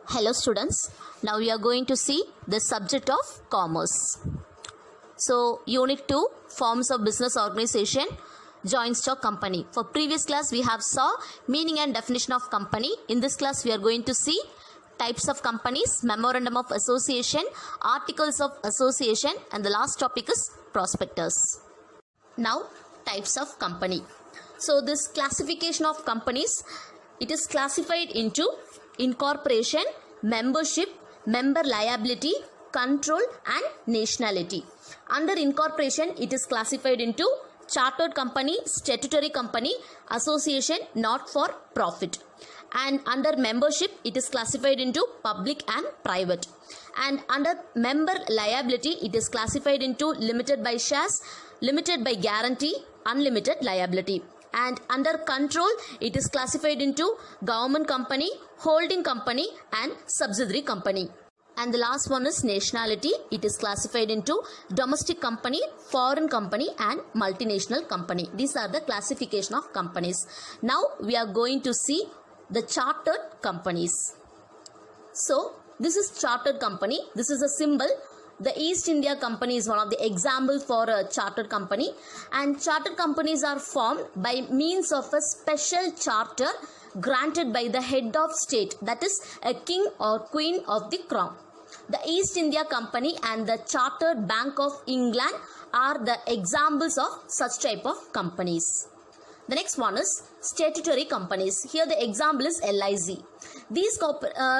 Hello students, now we are going to see the subject of commerce. So unit 2, forms of business organization, joint stock company. For previous class we have saw meaning and definition of company. In this class we are going to see types of companies, memorandum of association, articles of association, and the last topic is prospectus. Now types of company. So this classification of companies, it is classified into incorporation, membership, member liability, control and nationality. Under incorporation, it is classified into chartered company, statutory company, association not for profit. And under membership, it is classified into public and private. And under member liability, it is classified into limited by shares, limited by guarantee, unlimited liability. And under control, it is classified into government company, holding company and subsidiary company. And the last one is nationality. It is classified into domestic company, foreign company and multinational company. These are the classification of companies. Now we are going to see the chartered companies. So this is chartered company. This is a symbol. The East India Company is one of the examples for a chartered company, and chartered companies are formed by means of a special charter granted by the head of state, that is a king or queen of the crown. The East India Company and the Chartered Bank of England are the examples of such type of companies. The next one is statutory companies. Here the example is LIC. These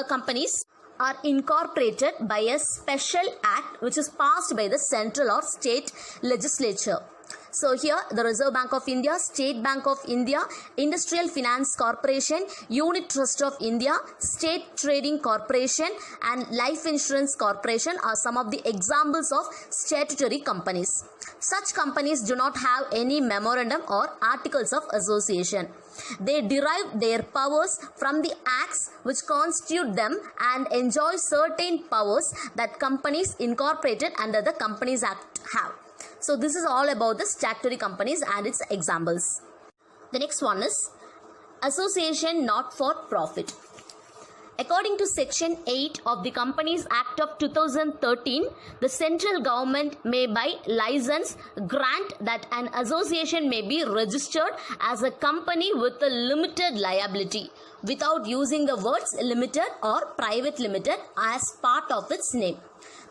companies are incorporated by a special act which is passed by the central or state legislature. So here the Reserve Bank of India, State Bank of India, Industrial Finance Corporation, Unit Trust of India, State Trading Corporation and Life Insurance Corporation are some of the examples of statutory companies. Such companies do not have any memorandum or articles of association. They derive their powers from the acts which constitute them and enjoy certain powers that companies incorporated under the Companies Act have. So this is all about the statutory companies and its examples. The next one is association not for profit. According to Section 8 of the Companies Act of 2013, the central government may by license grant that an association may be registered as a company with a limited liability without using the words limited or private limited as part of its name.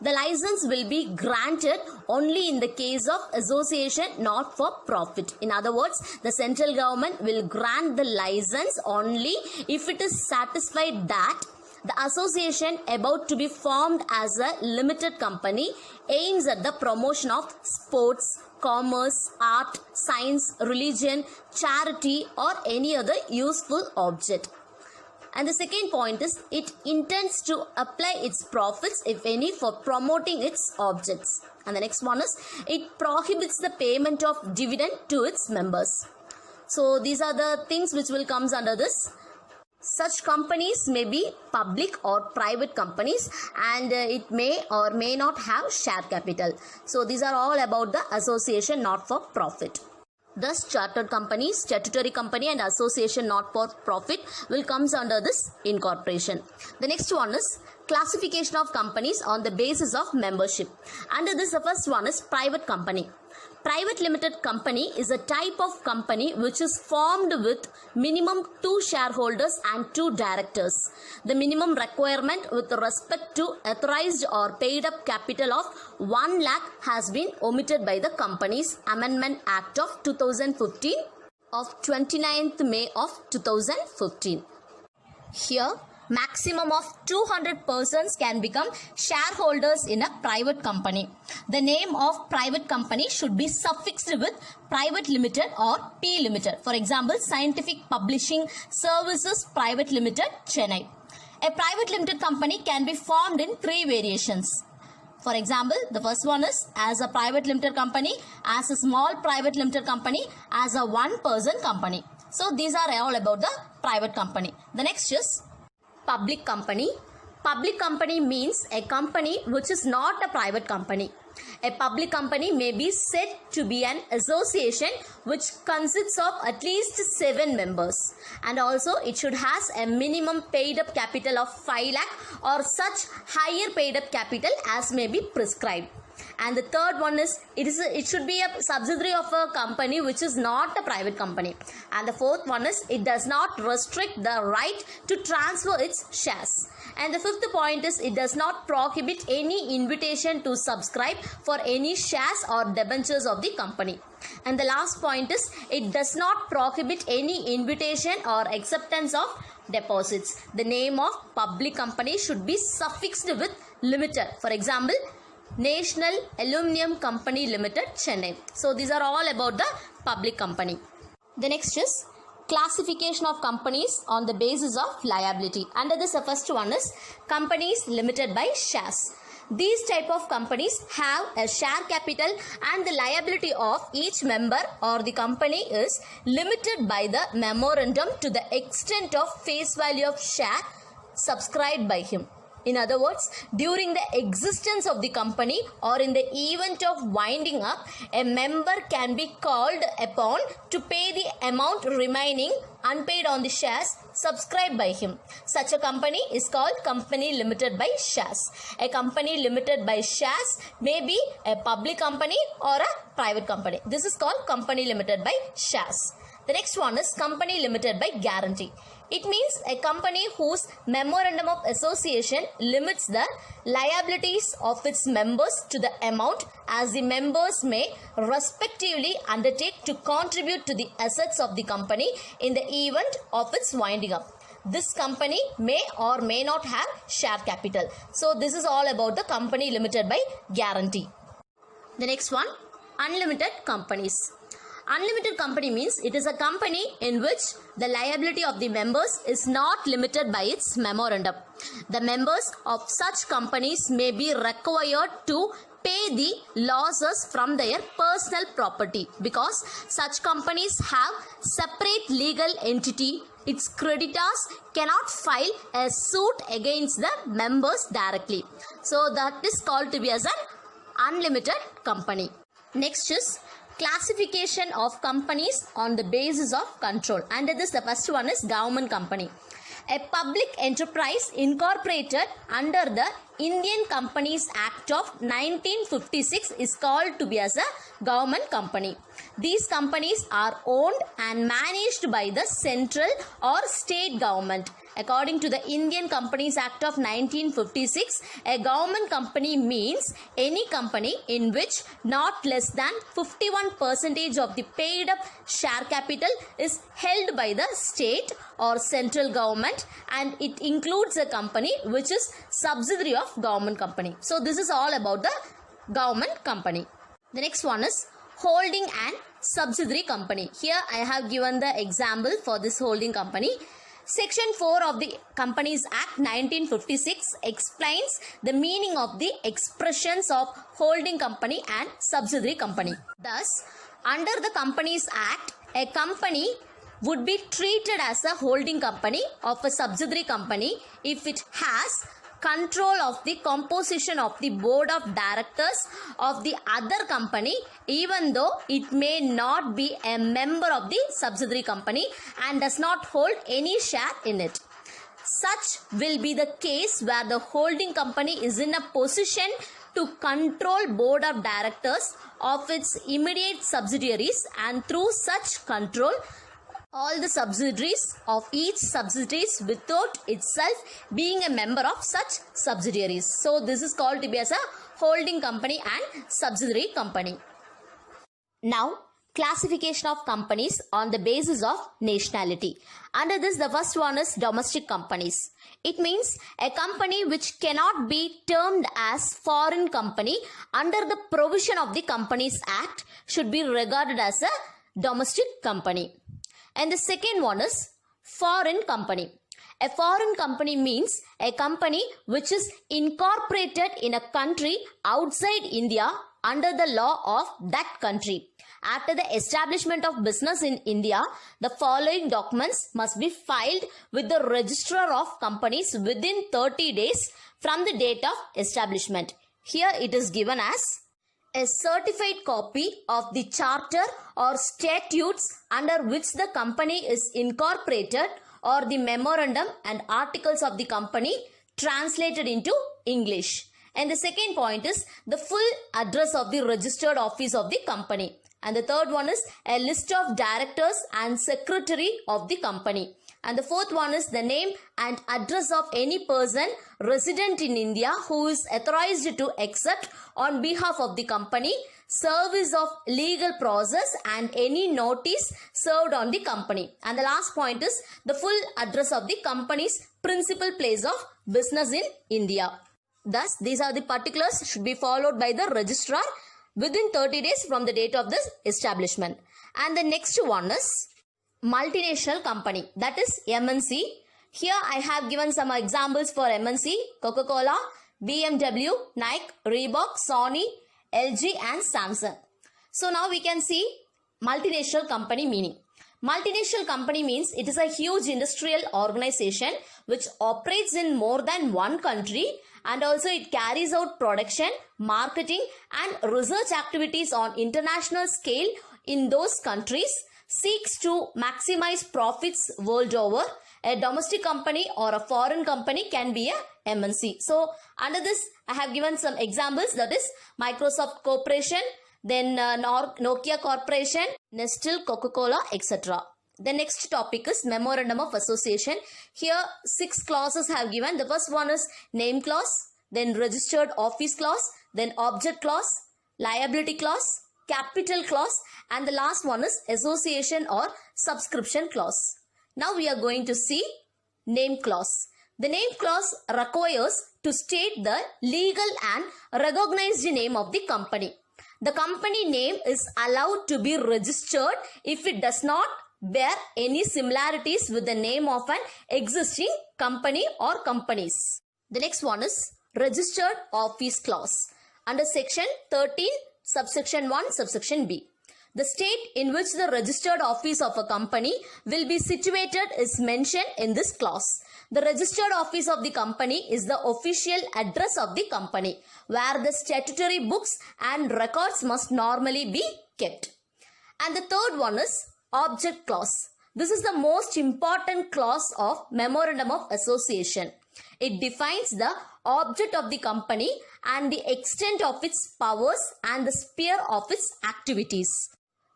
The license will be granted only in the case of association not for profit. In other words, the central government will grant the license only if it is satisfied that the association about to be formed as a limited company aims at the promotion of sports, commerce, art, science, religion, charity or any other useful object. And the second point is it intends to apply its profits, if any, for promoting its objects. And the next one is it prohibits the payment of dividend to its members. So these are the things which will come under this. Such companies may be public or private companies and it may or may not have share capital. So these are all about the association not for profit. Thus, chartered company, statutory company and association not for profit will comes under this incorporation. The next one is classification of companies on the basis of membership. Under this, the first one is private company. Private limited company is a type of company which is formed with minimum 2 shareholders and 2 directors. The minimum requirement with respect to authorized or paid up capital of 1 lakh has been omitted by the Companies Amendment Act of 2015 of 29th May of 2015. Here, maximum of 200 persons can become shareholders in a private company. The name of private company should be suffixed with private limited or P limited. For example, Scientific Publishing Services Private Limited, Chennai. A private limited company can be formed in 3 variations. For example, the first one is as a private limited company, as a small private limited company, as a one-person company. So these are all about the private company. The next is public company. Public company means a company which is not a private company. A public company may be said to be an association which consists of at least 7 members, and also it should has a minimum paid up capital of 5 lakh or such higher paid up capital as may be prescribed. And the third one is it should be a subsidiary of a company which is not a private company. And the fourth one is it does not restrict the right to transfer its shares. And the fifth point is it does not prohibit any invitation to subscribe for any shares or debentures of the company. And the last point is it does not prohibit any invitation or acceptance of deposits. The name of public company should be suffixed with limited. For example, National Aluminium Company Limited, Chennai. So these are all about the public company. The next is classification of companies on the basis of liability. Under this, the first one is companies limited by shares. These type of companies have a share capital and the liability of each member or the company is limited by the memorandum to the extent of face value of share subscribed by him. In other words, during the existence of the company or in the event of winding up, a member can be called upon to pay the amount remaining unpaid on the shares subscribed by him. Such a company is called company limited by shares. A company limited by shares may be a public company or a private company. This is called company limited by shares. The next one is company limited by guarantee. It means a company whose memorandum of association limits the liabilities of its members to the amount as the members may respectively undertake to contribute to the assets of the company in the event of its winding up. This company may or may not have share capital. So this is all about the company limited by guarantee. The next one, unlimited companies. Unlimited company means it is a company in which the liability of the members is not limited by its memorandum. The members of such companies may be required to pay the losses from their personal property because such companies have separate legal entity. Its creditors cannot file a suit against the members directly. So that is called to be as an unlimited company. Next is classification of companies on the basis of control. Under this, the first one is government company. A public enterprise incorporated under the Indian Companies Act of 1956 is called to be as a government company. These companies are owned and managed by the central or state government. According to the Indian Companies Act of 1956, a government company means any company in which not less than 51% of the paid up share capital is held by the state or central government, and it includes a company which is subsidiary of government company. So this is all about the government company. The next one is holding and subsidiary company. Here I have given the example for this holding company. Section 4 of the Companies Act 1956 explains the meaning of the expressions of holding company and subsidiary company. Thus, under the Companies Act, a company would be treated as a holding company of a subsidiary company if it has control of the composition of the board of directors of the other company, even though it may not be a member of the subsidiary company and does not hold any share in it. Such will be the case where the holding company is in a position to control board of directors of its immediate subsidiaries, and through such control all the subsidiaries of each subsidiaries without itself being a member of such subsidiaries. So this is called to be as a holding company and subsidiary company. Now, classification of companies on the basis of nationality. Under this, the first one is domestic companies. It means a company which cannot be termed as foreign company under the provision of the Companies Act should be regarded as a domestic company. And the second one is foreign company. A foreign company means a company which is incorporated in a country outside India under the law of that country. After the establishment of business in India, the following documents must be filed with the Registrar of Companies within 30 days from the date of establishment. Here it is given as a certified copy of the charter or statutes under which the company is incorporated, or the memorandum and articles of the company translated into English. And the second point is the full address of the registered office of the company. And the third one is a list of directors and secretary of the company. And the fourth one is the name and address of any person resident in India who is authorized to accept on behalf of the company service of legal process and any notice served on the company. And the last point is the full address of the company's principal place of business in India. Thus, these are the particulars should be followed by the registrar within 30 days from the date of this establishment. And the next one is multinational company, that is MNC. Here I have given some examples for MNC: Coca-Cola, BMW, Nike, Reebok, Sony, LG and Samsung. So now we can see multinational company meaning. Multinational company means it is a huge industrial organization which operates in more than one country, and also it carries out production, marketing and research activities on international scale in those countries, seeks to maximize profits world over. A domestic company or a foreign company can be a MNC. So under this I have given some examples, that is Microsoft Corporation, then Nokia Corporation, Nestle, Coca-Cola, etc. The next topic is Memorandum of Association. Here 6 clauses have given. The first one is name clause, then registered office clause, then object clause, liability clause, capital clause, and the last one is association or subscription clause. Now we are going to see name clause. The name clause requires to state the legal and recognized name of the company. The company name is allowed to be registered if it does not bear any similarities with the name of an existing company or companies. The next one is registered office clause. Under section 13, subsection 1, subsection B. The state in which the registered office of a company will be situated is mentioned in this clause. The registered office of the company is the official address of the company, where the statutory books and records must normally be kept. And the third one is object clause. This is the most important clause of Memorandum of Association. It defines the object of the company and the extent of its powers and the sphere of its activities.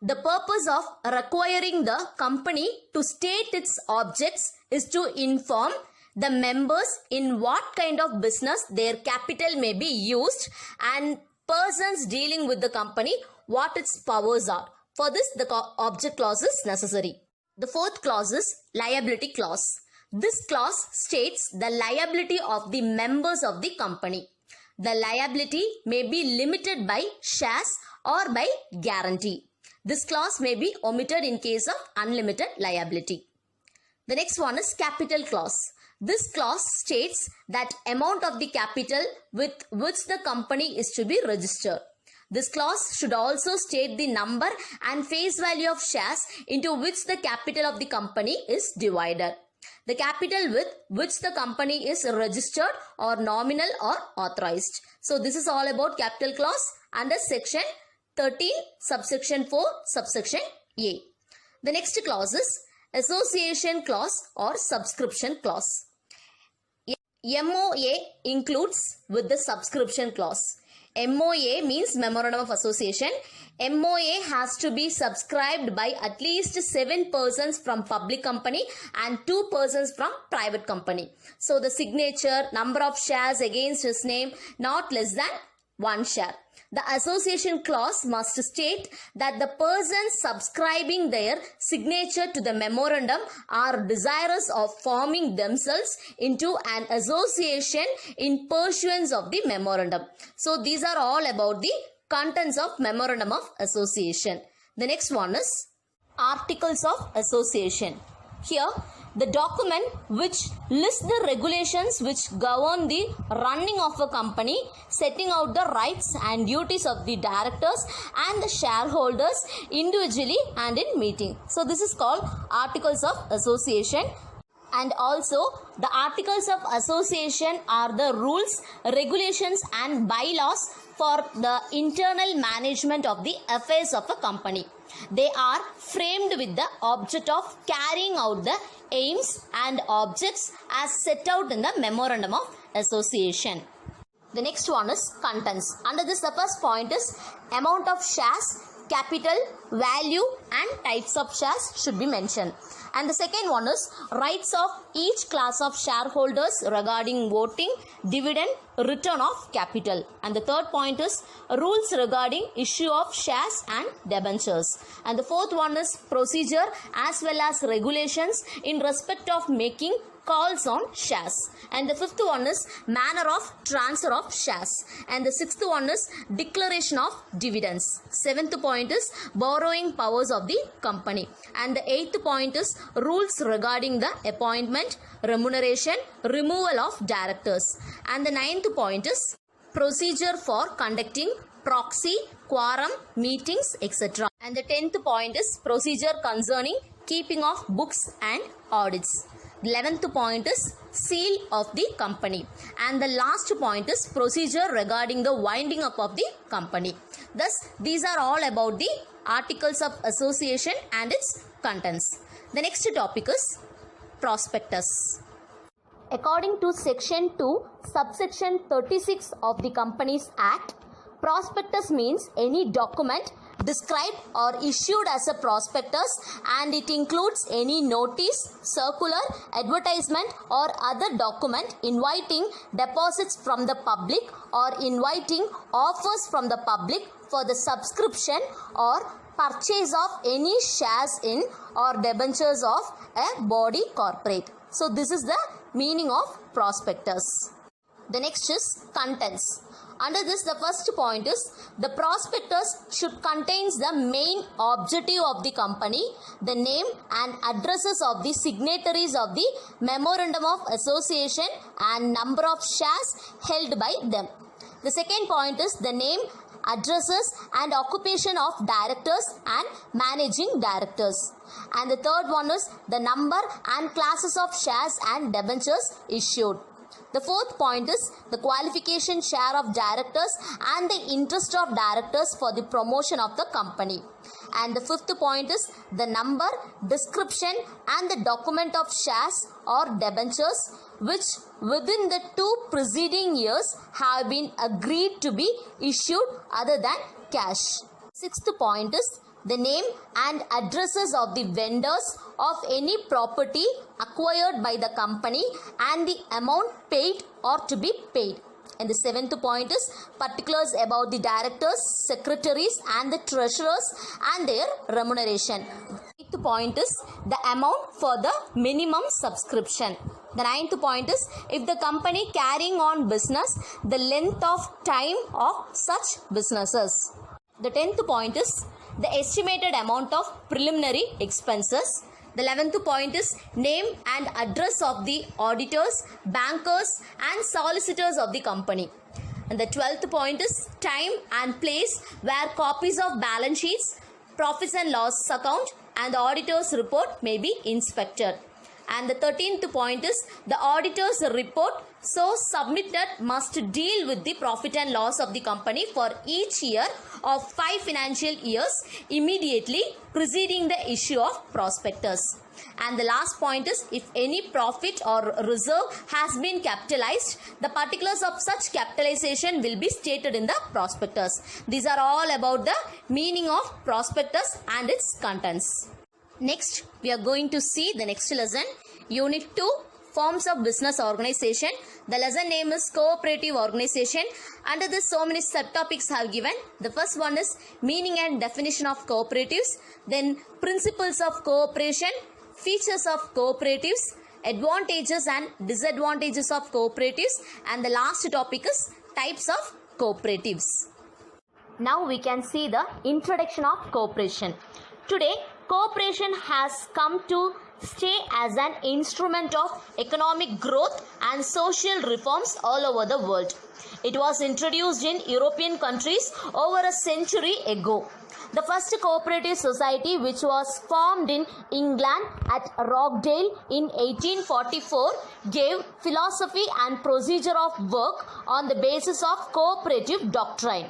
The purpose of requiring the company to state its objects is to inform the members in what kind of business their capital may be used, and persons dealing with the company what its powers are. For this, the object clause is necessary. The fourth clause is liability clause. This clause states the liability of the members of the company. The liability may be limited by shares or by guarantee. This clause may be omitted in case of unlimited liability. The next one is capital clause. This clause states that amount of the capital with which the company is to be registered. This clause should also state the number and face value of shares into which the capital of the company is divided. The capital with which the company is registered or nominal or authorized. So this is all about capital clause under section 13, subsection 4, subsection A. The next clause is association clause or subscription clause. MOA includes with the subscription clause. MOA means Memorandum of Association. MOA has to be subscribed by at least 7 persons from public company and 2 persons from private company. So the signature, number of shares against his name, not less than 1 share. The association clause must state that the persons subscribing their signature to the memorandum are desirous of forming themselves into an association in pursuance of the memorandum. So these are all about the contents of Memorandum of Association. The next one is Articles of Association. Here the document which lists the regulations which govern the running of a company, setting out the rights and duties of the directors and the shareholders individually and in meeting. So this is called Articles of Association. And also the Articles of Association are the rules, regulations and bylaws for the internal management of the affairs of a company. They are framed with the object of carrying out the aims and objects as set out in the Memorandum of Association. The next one is contents. Under this, the first point is amount of shares, capital, value and types of shares should be mentioned. And the second one is rights of each class of shareholders regarding voting, dividend, return of capital. And the third point is rules regarding issue of shares and debentures. And the fourth one is procedure as well as regulations in respect of making calls on shares. And the fifth one is manner of transfer of shares. And the sixth one is declaration of dividends. Seventh point is borrowing powers of the company. And the eighth point is rules regarding the appointment, remuneration, removal of directors. And the ninth point is procedure for conducting proxy, quorum, meetings, etc. And the 10th point is procedure concerning keeping of books and audits. 11th point is seal of the company. And the last point is procedure regarding the winding up of the company. Thus, these are all about the Articles of Association and its contents. The next topic is prospectus. According to Section 2, Subsection 36 of the Companies Act, prospectus means any document described or issued as a prospectus, and it includes any notice, circular, advertisement or other document inviting deposits from the public or inviting offers from the public for the subscription or purchase of any shares in or debentures of a body corporate. So this is the meaning of prospectus. The next is contents. Under this, the first point is the prospectus should contain the main objective of the company, the name and addresses of the signatories of the Memorandum of Association and number of shares held by them. The second point is the name, addresses and occupation of directors and managing directors. And the third one is the number and classes of shares and debentures issued. The fourth point is the qualification share of directors and the interest of directors for the promotion of the company. And the fifth point is the number, description and the document of shares or debentures which within the 2 preceding years have been agreed to be issued other than cash. Sixth point is the name and addresses of the vendors of any property acquired by the company and the amount paid or to be paid. And the seventh point is particulars about the directors, secretaries and the treasurers and their remuneration. The eighth point is the amount for the minimum subscription. The ninth point is if the company carrying on business, the length of time of such businesses. The 10th point is the estimated amount of preliminary expenses. The 11th point is name and address of the auditors, bankers and solicitors of the company. And the 12th point is time and place where copies of balance sheets, profits and loss account and the auditor's report may be inspected. And the 13th point is the auditor's report so submitted must deal with the profit and loss of the company for each year of 5 financial years immediately preceding the issue of prospectus. And the last point is if any profit or reserve has been capitalized, the particulars of such capitalization will be stated in the prospectus. These are all about the meaning of prospectus and its contents. Next, we are going to see the next lesson, Unit 2, Forms of Business Organization. The lesson name is Cooperative Organization. Under this, so many subtopics have given. The first one is meaning and definition of cooperatives. Then principles of cooperation, features of cooperatives, advantages and disadvantages of cooperatives. And the last topic is types of cooperatives. Now we can see the introduction of cooperation. Today, cooperation has come to stay as an instrument of economic growth and social reforms all over the world. It was introduced in European countries over a century ago. The first cooperative society, which was formed in England at Rochdale in 1844, gave philosophy and procedure of work on the basis of cooperative doctrine.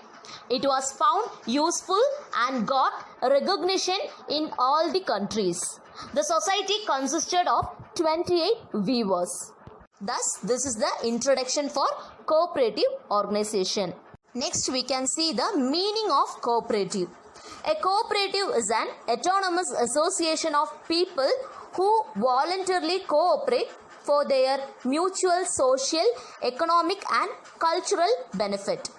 It was found useful and got recognition in all the countries. The society consisted of 28 weavers. Thus, this is the introduction for cooperative organization. Next, we can see the meaning of cooperative. A cooperative is an autonomous association of people who voluntarily cooperate for their mutual social, economic and cultural benefit.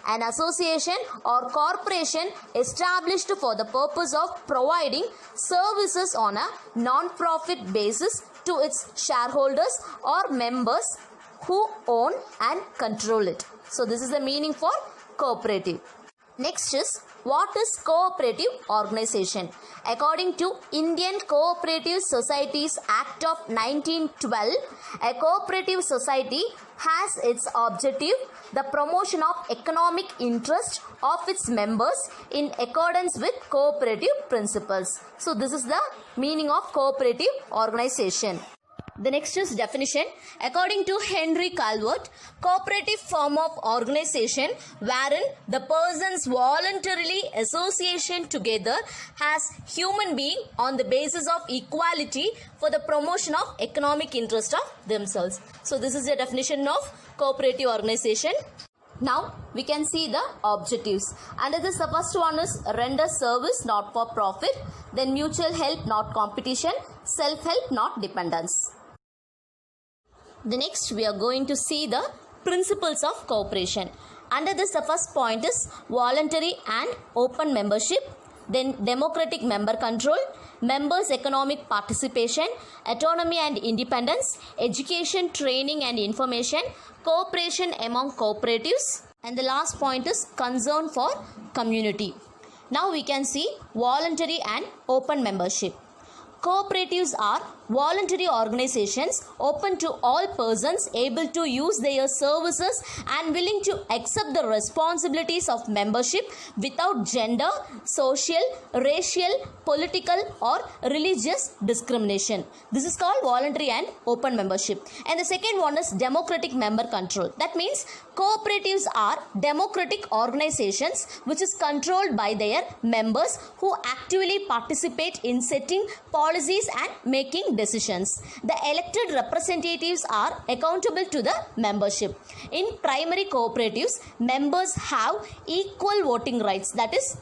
An association or corporation established for the purpose of providing services on a non-profit basis to its shareholders or members who own and control it. So this is the meaning for cooperative. Next is, what is cooperative organization? According to Indian Cooperative Societies Act of 1912, a cooperative society has its objective the promotion of economic interest of its members in accordance with cooperative principles. So this is the meaning of cooperative organization. The next is definition. According to Henry Calvert, cooperative form of organization wherein the persons voluntarily association together as human being on the basis of equality for the promotion of economic interest of themselves. So this is the definition of cooperative organization. Now we can see the objectives. Under this, the first one is render service not for profit, then mutual help not competition, self-help not dependence. The next, we are going to see the principles of cooperation. Under this, the first point is voluntary and open membership, then democratic member control, members' economic participation, autonomy and independence, education, training and information, cooperation among cooperatives, and the last point is concern for community. Now we can see voluntary and open membership. Cooperatives are voluntary organizations open to all persons able to use their services and willing to accept the responsibilities of membership without gender, social, racial, political or religious discrimination. This is called voluntary and open membership. And the second one is democratic member control. That means cooperatives are democratic organizations which is controlled by their members who actively participate in setting policies and making decisions. The elected representatives are accountable to the membership. In primary cooperatives, members have equal voting rights, that is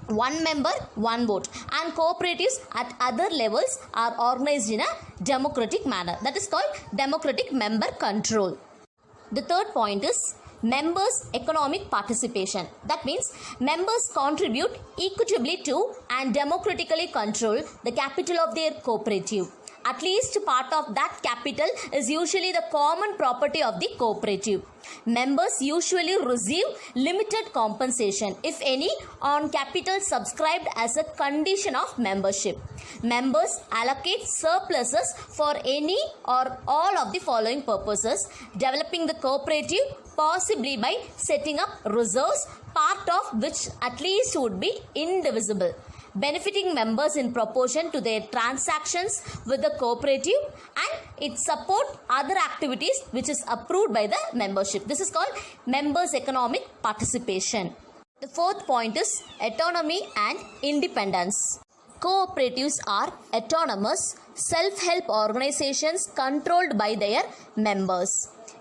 one member, one vote, and cooperatives at other levels are organized in a democratic manner, that is called democratic member control. The third point is members' economic participation. That means members contribute equitably to and democratically control the capital of their cooperative. At least part of that capital is usually the common property of the cooperative. Members usually receive limited compensation, if any, on capital subscribed as a condition of membership. Members allocate surpluses for any or all of the following purposes: developing the cooperative, possibly by setting up reserves, part of which at least would be indivisible, benefiting members in proportion to their transactions with the cooperative, and it support other activities which is approved by the membership. This is called members' economic participation. The fourth point is autonomy and independence. Cooperatives are autonomous, self-help organizations controlled by their members.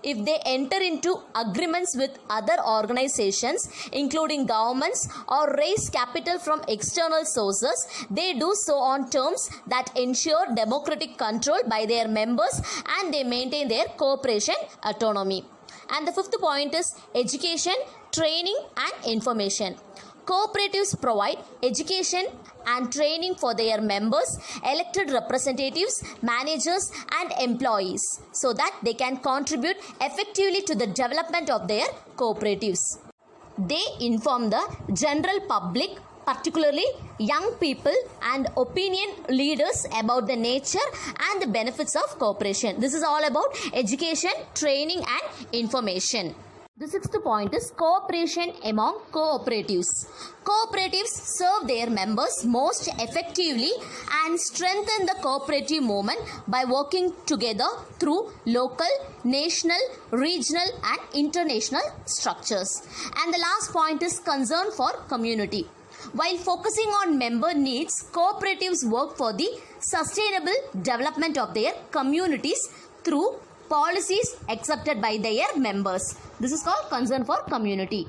If they enter into agreements with other organizations, including governments, or raise capital from external sources, they do so on terms that ensure democratic control by their members and they maintain their cooperation autonomy. And the fifth point is education, training and information. Cooperatives provide education and training for their members, elected representatives, managers and employees so that they can contribute effectively to the development of their cooperatives. They inform the general public particularly young people and opinion leaders about the nature and the benefits of cooperation. This is all about education, training and information. The sixth point is cooperation among cooperatives. Cooperatives serve their members most effectively and strengthen the cooperative movement by working together through local, national, regional and international structures. And the last point is concern for community. While focusing on member needs, cooperatives work for the sustainable development of their communities through policies accepted by their members. This is called concern for community.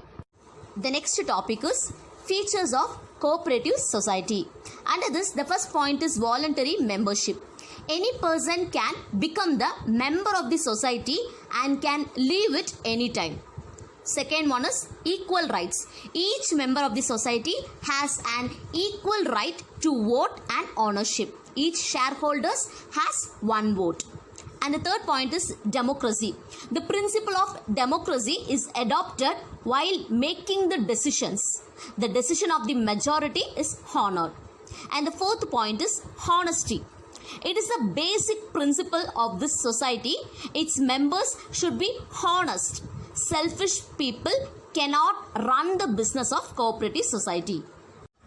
The next topic is features of cooperative society. Under this, the first point is voluntary membership. Any person can become the member of the society and can leave it anytime. Second one is equal rights. Each member of the society has an equal right to vote and ownership. Each shareholder has one vote. And the third point is democracy. The principle of democracy is adopted while making the decisions. The decision of the majority is honored. And the fourth point is honesty. It is a basic principle of this society. Its members should be honest. Selfish people cannot run the business of cooperative society.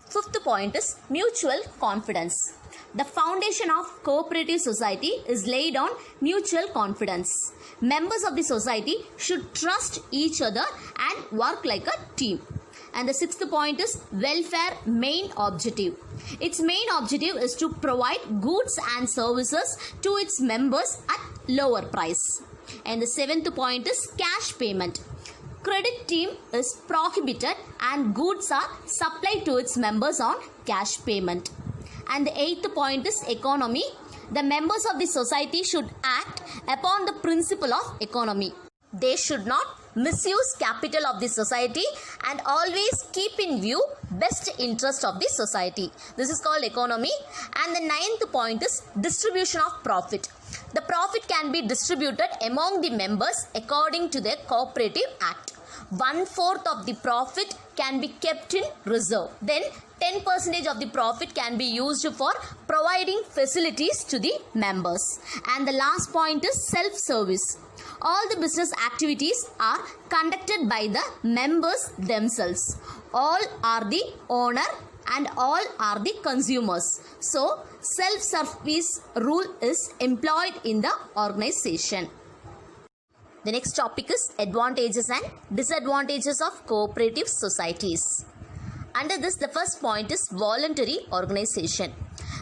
Fifth point is mutual confidence. The foundation of cooperative society is laid on mutual confidence. Members of the society should trust each other and work like a team. And the sixth point is welfare main objective. Its main objective is to provide goods and services to its members at lower price. And the seventh point is cash payment. Credit team is prohibited and goods are supplied to its members on cash payment. And the eighth point is economy. The members of the society should act upon the principle of economy. They should not misuse capital of the society and always keep in view best interest of the society. This is called economy. And the ninth point is distribution of profit. The profit can be distributed among the members according to their cooperative act. 1/4 of the profit can be kept in reserve. Then 10% of the profit can be used for providing facilities to the members. And the last point is self-service. All the business activities are conducted by the members themselves. All are the owner and all are the consumers. So, self-service rule is employed in the organization. The next topic is advantages and disadvantages of cooperative societies. Under this, the first point is voluntary organization.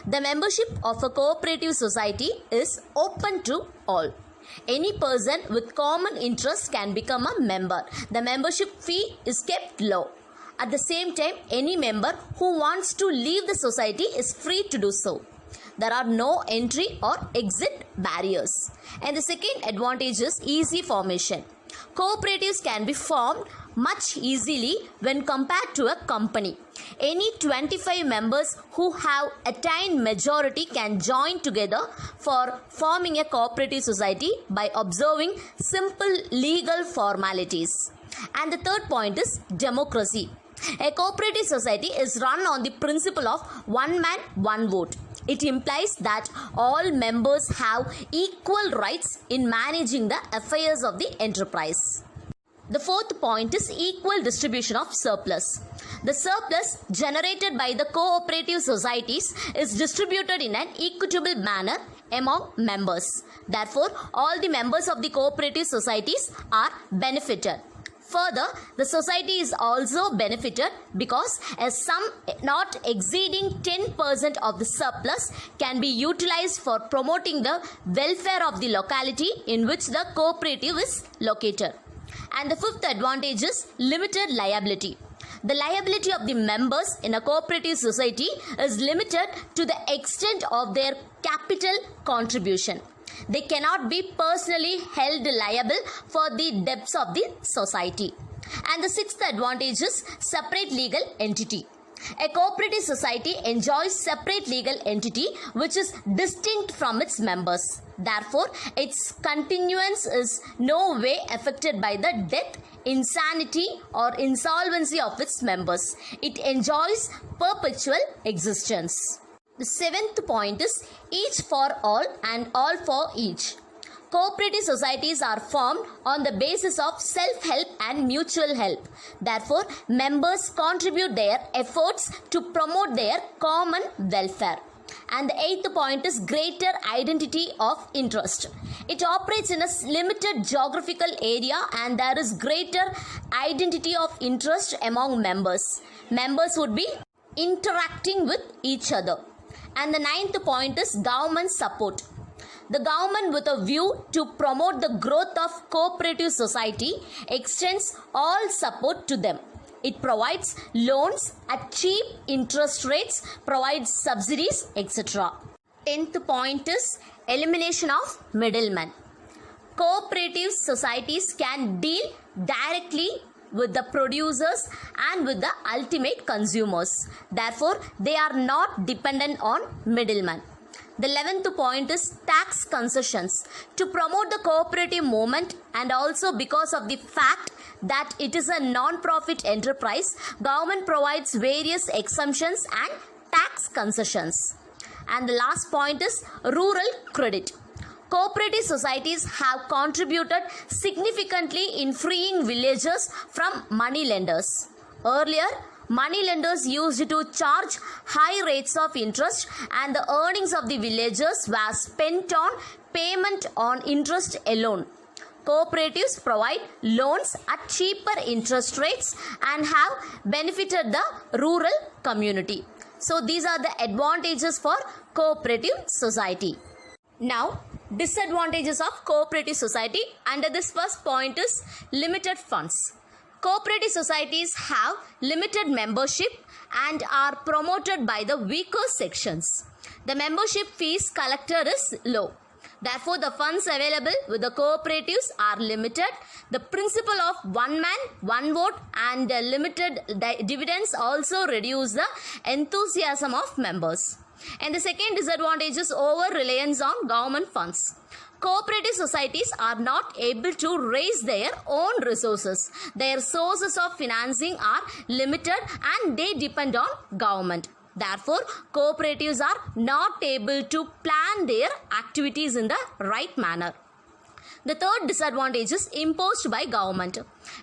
The membership of a cooperative society is open to all. Any person with common interests can become a member. The membership fee is kept low. At the same time, any member who wants to leave the society is free to do so. There are no entry or exit barriers. And the second advantage is easy formation. Cooperatives can be formed much easily when compared to a company. Any 25 members who have attained majority can join together for forming a cooperative society by observing simple legal formalities. And the third point is democracy. A cooperative society is run on the principle of one man, one vote. It implies that all members have equal rights in managing the affairs of the enterprise. The fourth point is equal distribution of surplus. The surplus generated by the cooperative societies is distributed in an equitable manner among members. Therefore, all the members of the cooperative societies are benefited. Further, the society is also benefited because a sum not exceeding 10% of the surplus can be utilized for promoting the welfare of the locality in which the cooperative is located. And the fifth advantage is limited liability. The liability of the members in a cooperative society is limited to the extent of their capital contribution. They cannot be personally held liable for the debts of the society. And the sixth advantage is separate legal entity. A cooperative society enjoys separate legal entity which is distinct from its members. Therefore, its continuance is no way affected by the death, insanity or insolvency of its members. It enjoys perpetual existence. The seventh point is each for all and all for each. Cooperative societies are formed on the basis of self-help and mutual help. Therefore, members contribute their efforts to promote their common welfare. And the eighth point is greater identity of interest. It operates in a limited geographical area and there is greater identity of interest among members. Members would be interacting with each other. And the ninth point is government support. The government, with a view to promote the growth of cooperative society, extends all support to them. It provides loans at cheap interest rates, provides subsidies, etc. 10th point is elimination of middlemen. Cooperative societies can deal directly with the producers and with the ultimate consumers. Therefore, they are not dependent on middlemen. The 11th point is tax concessions. To promote the cooperative movement and also because of the fact that it is a non-profit enterprise, government provides various exemptions and tax concessions. And the last point is rural credit. Cooperative societies have contributed significantly in freeing villagers from money lenders. Earlier, money lenders used to charge high rates of interest and the earnings of the villagers were spent on payment on interest alone. Cooperatives provide loans at cheaper interest rates and have benefited the rural community. So these are the advantages for cooperative society. Now, disadvantages of cooperative society. Under this first point is limited funds. Cooperative societies have limited membership and are promoted by the weaker sections. The membership fees collected is low. Therefore, the funds available with the cooperatives are limited. The principle of one man, one vote and limited dividends also reduce the enthusiasm of members. And the second disadvantage is over-reliance on government funds. Cooperative societies are not able to raise their own resources. Their sources of financing are limited and they depend on government. Therefore, cooperatives are not able to plan their activities in the right manner. The third disadvantage is imposed by government.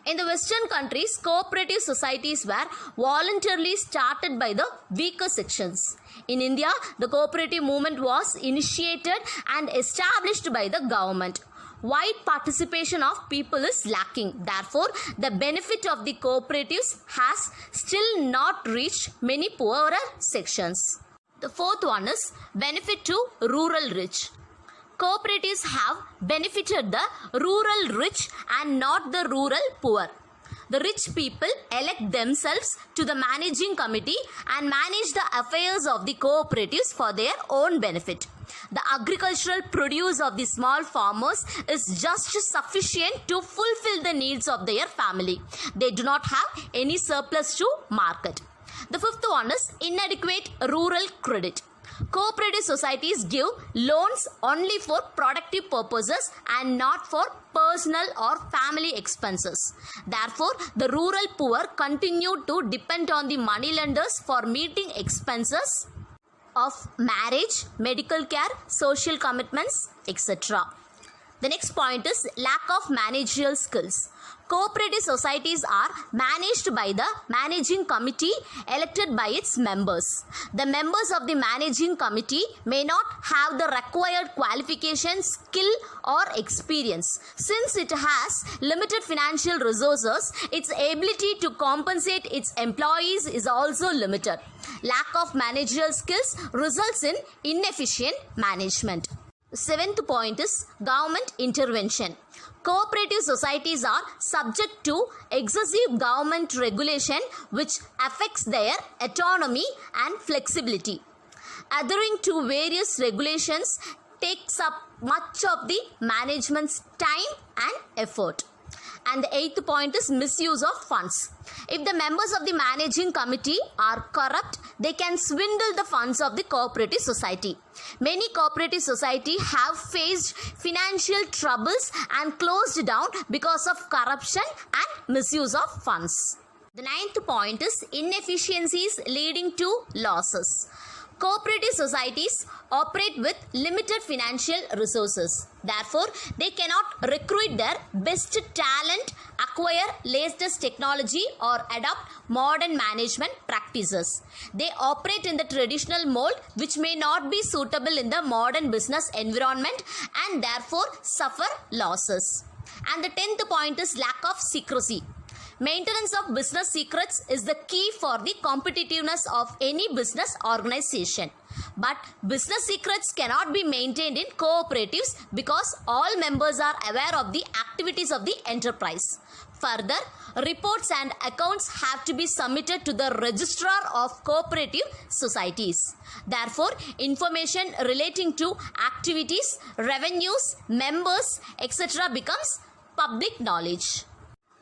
In the Western countries, cooperative societies were voluntarily started by the weaker sections. In India, the cooperative movement was initiated and established by the government. Wide participation of people is lacking. Therefore, the benefit of the cooperatives has still not reached many poorer sections. The fourth one is benefit to rural rich. Cooperatives have benefited the rural rich and not the rural poor. The rich people elect themselves to the managing committee and manage the affairs of the cooperatives for their own benefit. The agricultural produce of the small farmers is just sufficient to fulfill the needs of their family. They do not have any surplus to market. The fifth one is inadequate rural credit. Cooperative societies give loans only for productive purposes and not for personal or family expenses. Therefore, the rural poor continue to depend on the moneylenders for meeting expenses of marriage, medical care, social commitments, etc. The next point is lack of managerial skills. Cooperative societies are managed by the managing committee elected by its members. The members of the managing committee may not have the required qualification, skill or experience. Since it has limited financial resources, its ability to compensate its employees is also limited. Lack of managerial skills results in inefficient management. Seventh point is government intervention. Cooperative societies are subject to excessive government regulation which affects their autonomy and flexibility. Adhering to various regulations takes up much of the management's time and effort. And the 8th point is misuse of funds. If the members of the managing committee are corrupt, they can swindle the funds of the cooperative society. Many cooperative society have faced financial troubles and closed down because of corruption and misuse of funds. The 9th point is inefficiencies leading to losses. Cooperative societies operate with limited financial resources. Therefore, they cannot recruit their best talent, acquire latest technology, or adopt modern management practices. They operate in the traditional mold, which may not be suitable in the modern business environment, and therefore suffer losses. And the 10th point is lack of secrecy. Maintenance of business secrets is the key for the competitiveness of any business organization. But business secrets cannot be maintained in cooperatives because all members are aware of the activities of the enterprise. Further, reports and accounts have to be submitted to the registrar of cooperative societies. Therefore, information relating to activities, revenues, members, etc. becomes public knowledge.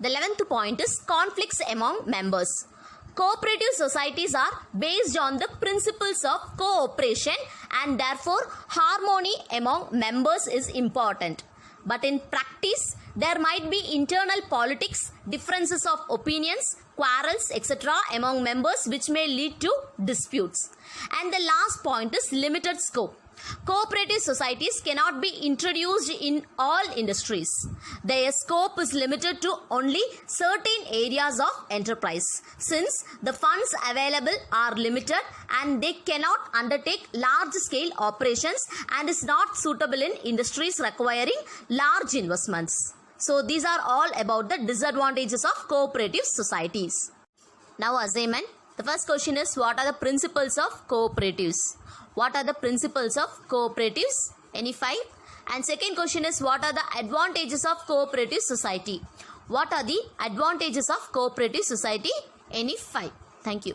The 11th point is conflicts among members. Cooperative societies are based on the principles of cooperation and therefore harmony among members is important. But in practice, there might be internal politics, differences of opinions, quarrels, etc. among members which may lead to disputes. And the last point is limited scope. Cooperative societies cannot be introduced in all industries. Their scope is limited to only certain areas of enterprise. Since the funds available are limited and they cannot undertake large-scale operations and is not suitable in industries requiring large investments. So these are all about the disadvantages of cooperative societies. Now assignment. The first question is, what are the principles of cooperatives? What are the principles of cooperatives? Any 5? And second question is, what are the advantages of cooperative society? What are the advantages of cooperative society? Any 5? Thank you.